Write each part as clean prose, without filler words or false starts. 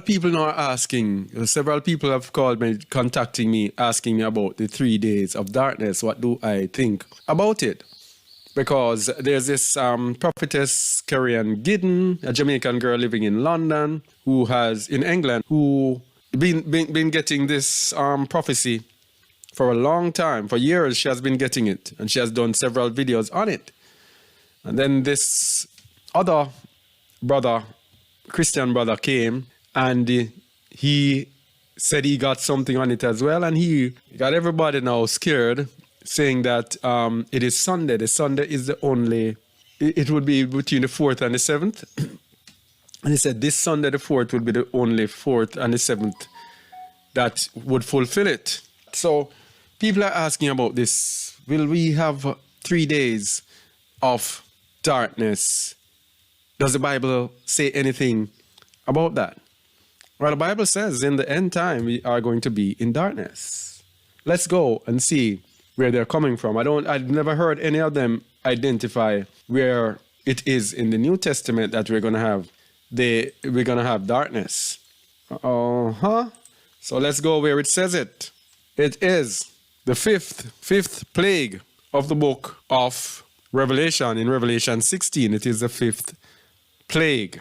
of people now are asking, several people have called me, contacting me, asking me about the 3 days of darkness. What do I think about it? Because there's this prophetess, Carrie Giddens, a Jamaican girl living in London, who has, in England, who been getting this prophecy for a long time. For years, she has been getting it. And she has done several videos on it. And then this other brother, Christian brother, came and he said he got something on it as well. And he got everybody now scared, saying that it is Sunday. The Sunday is the only, it would be between the 4th and the 7th. And he said this Sunday, the 4th, would be the only 4th and the 7th that would fulfill it. So people are asking about this. Will we have 3 days of darkness? Does the Bible say anything about that? Well, the Bible says in the end time, we are going to be in darkness. Let's go and see where they're coming from. I've never heard any of them identify where it is in the New Testament that we're going to have darkness. So let's go where it says it. It is the fifth plague of the book of Revelation. In Revelation 16, it is the 5th plague.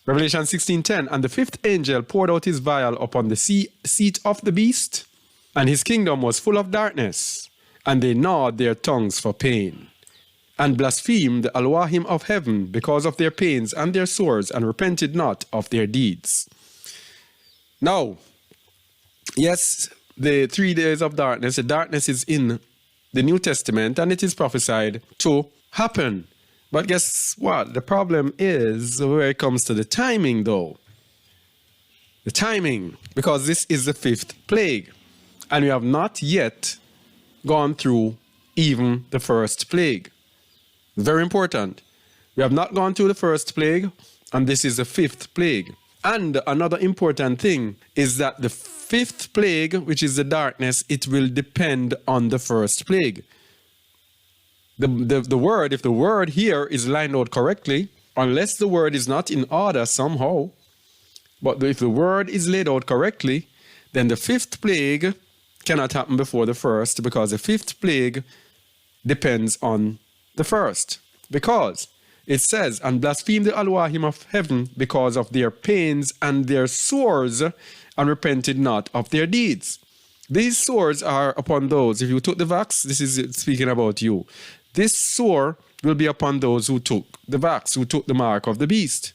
Revelation 16:10, and the 5th angel poured out his vial upon the seat of the beast, and his kingdom was full of darkness, and they gnawed their tongues for pain, and blasphemed the Elohim of heaven because of their pains and their sores, and repented not of their deeds. Now, yes, the 3 days of darkness, the darkness is in the New Testament, and it is prophesied to happen. But guess what? The problem is where it comes to the timing, though. The timing, because this is the 5th plague, and we have not yet gone through even the 1st plague. Very important. We have not gone through the 1st plague, and this is the 5th plague. And another important thing is that the 5th plague, which is the darkness, it will depend on the 1st plague. The word, if the word here is lined out correctly, unless the word is not in order somehow, but if the word is laid out correctly, then the 5th plague cannot happen before the 1st, because the 5th plague depends on the 1st. Because it says, and blaspheme the Elohim of heaven because of their pains and their sores, and repented not of their deeds. These sores are upon those, if you took the vax, this is speaking about you. This sore will be upon those who took the vax, who took the mark of the beast.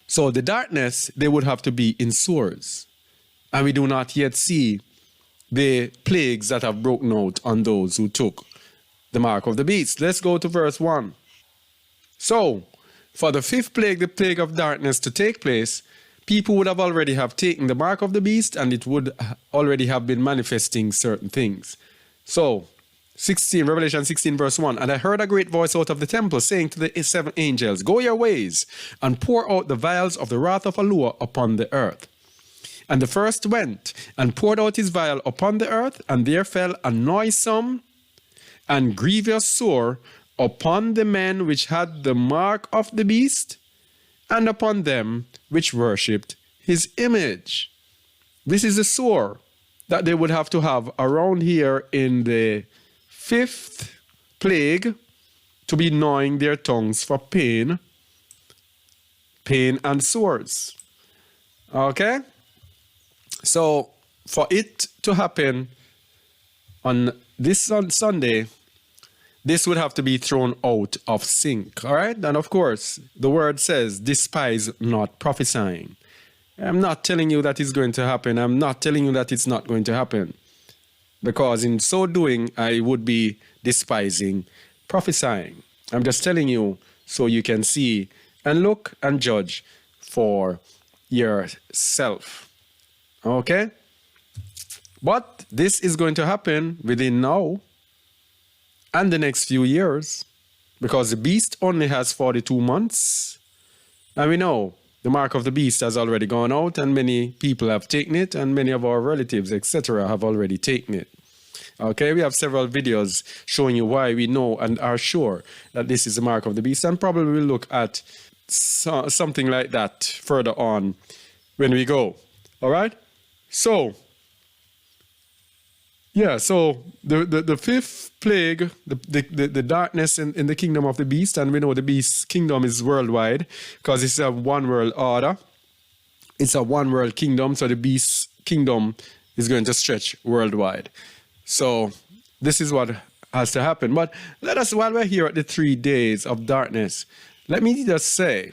So the darkness, they would have to be in sores. And we do not yet see the plagues that have broken out on those who took the mark of the beast. Let's go to verse 1. So, for the 5th plague, the plague of darkness, to take place, people would have already have taken the mark of the beast, and it would already have been manifesting certain things. So, Revelation 16 verse 1, and I heard a great voice out of the temple saying to the 7 angels, go your ways, and pour out the vials of the wrath of Eloah upon the earth. And the first went, and poured out his vial upon the earth, and there fell a noisome and grievous sore upon the men which had the mark of the beast, and upon them which worshipped his image. This is a sore that they would have to have around here in the 5th plague, to be gnawing their tongues for pain and sores. Okay? So, for it to happen on this Sunday, this would have to be thrown out of sync. All right? And of course, the word says, despise not prophesying. I'm not telling you that it's going to happen. I'm not telling you that it's not going to happen. Because in so doing, I would be despising prophesying. I'm just telling you so you can see and look and judge for yourself. Okay? But this is going to happen within now and the next few years, because the beast only has 42 months. And we know the mark of the beast has already gone out, and many people have taken it, and many of our relatives, etc., have already taken it. Okay, we have several videos showing you why we know and are sure that this is the mark of the beast, and probably we'll look at something like that further on when we go. All right? So, yeah, so the fifth plague, the darkness in the kingdom of the beast, and we know the beast's kingdom is worldwide because it's a one world order. It's a one world kingdom, so the beast's kingdom is going to stretch worldwide. So this is what has to happen. But let us, while we're here at the 3 days of darkness, let me just say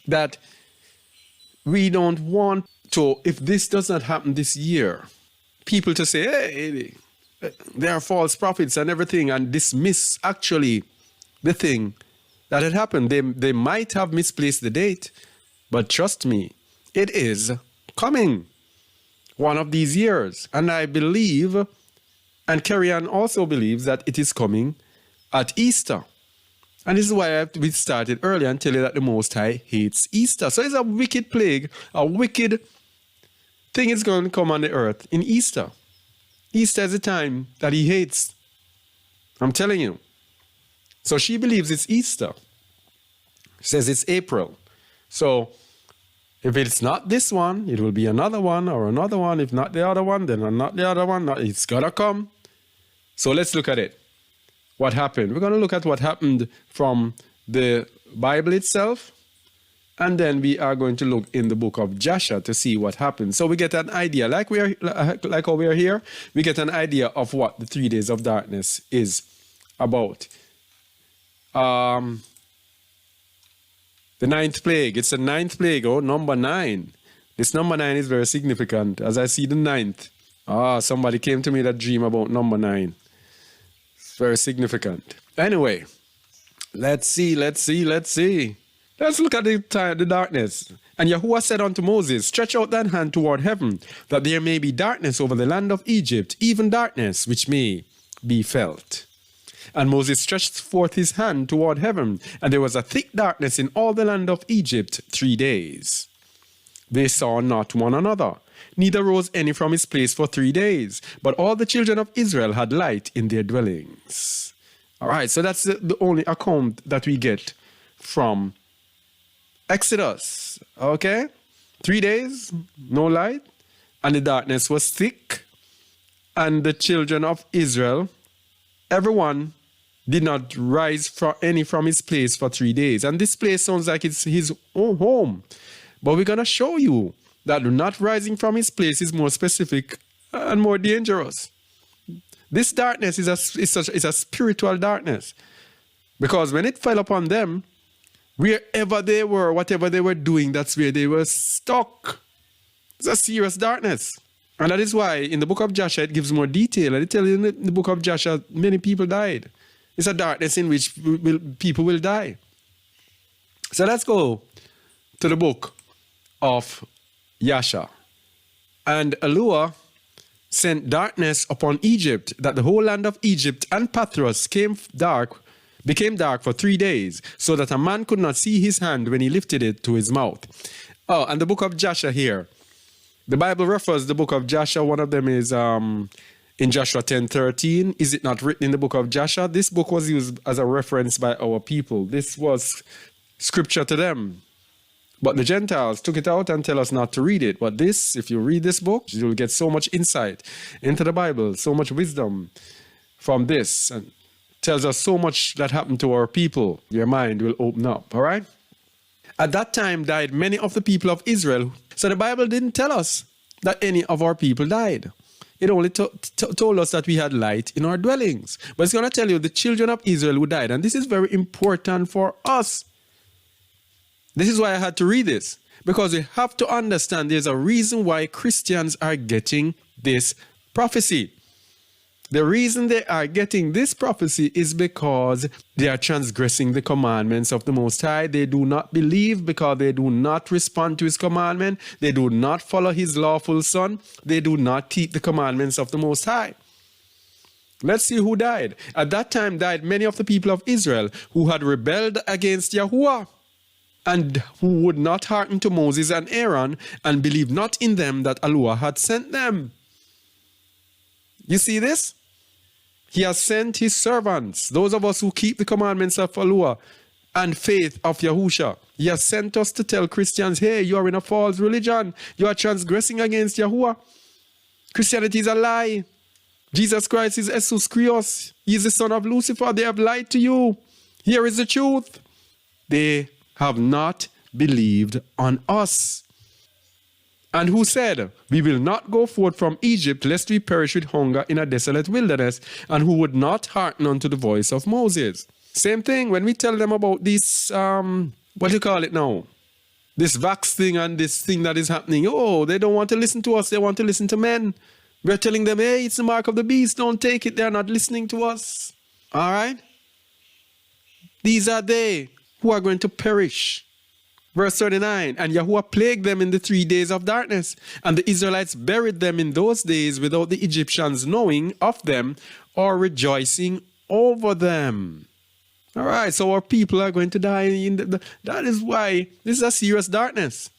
that we don't want to, if this does not happen this year, people to say, hey, there are false prophets and everything, and dismiss actually the thing that had happened. They might have misplaced the date, but trust me, it is coming one of these years. And I believe, and Kerry Ann also believes, that it is coming at Easter. And this is why we started earlier and tell you that the Most High hates Easter. So it's a wicked plague, a wicked thing is going to come on the earth in Easter. Easter is a time that he hates. I'm telling you. So she believes it's Easter. Says it's April. So if it's not this one, it will be another one or another one. If not the other one, then not the other one. It's got to come. So let's look at it. What happened? We're going to look at what happened from the Bible itself. And then we are going to look in the book of Joshua to see what happened. So we get an idea, like how we are here, we get an idea of what the 3 days of darkness is about. The ninth plague, it's the ninth plague, number 9. This number 9 is very significant. As I see the ninth, somebody came to me that dream about number 9. It's very significant. Anyway, let's see. Let's look at the darkness. And Yahuwah said unto Moses, stretch out thine hand toward heaven, that there may be darkness over the land of Egypt, even darkness which may be felt. And Moses stretched forth his hand toward heaven, and there was a thick darkness in all the land of Egypt 3 days. They saw not one another, neither rose any from his place for 3 days, but all the children of Israel had light in their dwellings. All right, so that's the only account that we get from Exodus, okay? 3 days, no light, and the darkness was thick, and the children of Israel, everyone did not rise from his place for 3 days. And this place sounds like it's his own home. But we're going to show you that not rising from his place is more specific and more dangerous. This darkness is a spiritual darkness. Because when it fell upon them, wherever they were, whatever they were doing, that's where they were stuck. It's a serious darkness. And that is why in the book of Joshua, it gives more detail. And it tells you in the book of Joshua, many people died. It's a darkness in which people will die. So let's go to the book of Joshua. And Yahuwah sent darkness upon Egypt, that the whole land of Egypt and Pathros became dark for 3 days, so that a man could not see his hand when he lifted it to his mouth. Oh, and the book of Joshua here. The Bible refers the book of Joshua. One of them is in Joshua 10:13. Is it not written in the book of Joshua? This book was used as a reference by our people. This was scripture to them. But the Gentiles took it out and tell us not to read it. But this, if you read this book, you'll get so much insight into the Bible, so much wisdom from this. And tells us so much that happened to our people. Your mind will open up, all right? At that time died many of the people of Israel. So the Bible didn't tell us that any of our people died. It only told us that we had light in our dwellings. But it's going to tell you the children of Israel who died. And this is very important for us. This is why I had to read this. Because we have to understand there's a reason why Christians are getting this prophecy. The reason they are getting this prophecy is because they are transgressing the commandments of the Most High. They do not believe because they do not respond to his commandment. They do not follow his lawful son. They do not keep the commandments of the Most High. Let's see who died. At that time died many of the people of Israel who had rebelled against Yahuwah and who would not hearken to Moses and Aaron and believed not in them that Yahuwah had sent them. You see this? He has sent his servants, those of us who keep the commandments of Yahuwah, and faith of Yahusha. He has sent us to tell Christians, hey, you are in a false religion. You are transgressing against Yahuwah. Christianity is a lie. Jesus Christ is Jesus Christos. He is the son of Lucifer. They have lied to you. Here is the truth. They have not believed on us. And who said, we will not go forth from Egypt lest we perish with hunger in a desolate wilderness, and who would not hearken unto the voice of Moses. Same thing when we tell them about this, what do you call it now? This vax thing and this thing that is happening. Oh, they don't want to listen to us. They want to listen to men. We're telling them, hey, it's the mark of the beast. Don't take it. They're not listening to us. All right? These are they who are going to perish. Verse 39, and Yahuwah plagued them in the 3 days of darkness, and the Israelites buried them in those days without the Egyptians knowing of them or rejoicing over them. All right, so our people are going to die. That is why this is a serious darkness.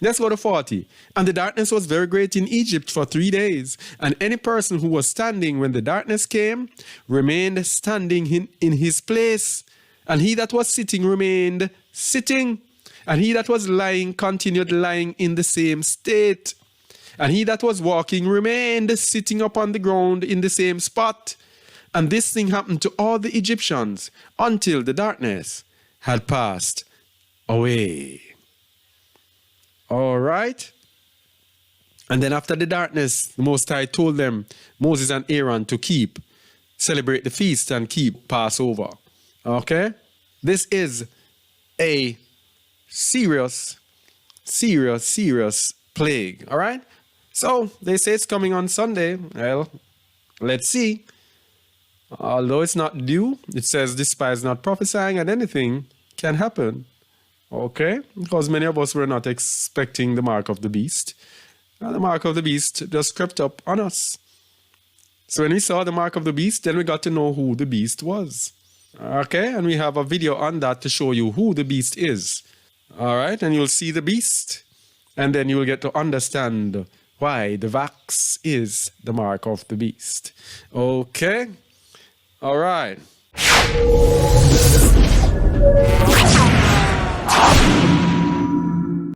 Let's go to 40. And the darkness was very great in Egypt for 3 days, and any person who was standing when the darkness came remained standing in his place, and he that was sitting remained sitting. And he that was lying continued lying in the same state. And he that was walking remained sitting upon the ground in the same spot. And this thing happened to all the Egyptians until the darkness had passed away. All right. And then after the darkness, the Most High told them, Moses and Aaron, to celebrate the feast and keep Passover. Okay. This is a serious plague. All right. So they say it's coming on Sunday. Well, let's see. Although it's not due, it says despise not prophesying, and anything can happen. Okay. Because many of us were not expecting the mark of the beast. And the mark of the beast just crept up on us. So when we saw the mark of the beast, then we got to know who the beast was. Okay. And we have a video on that to show you who the beast is. All right, and you'll see the beast, and then you will get to understand why the vax is the mark of the beast. Okay? All right.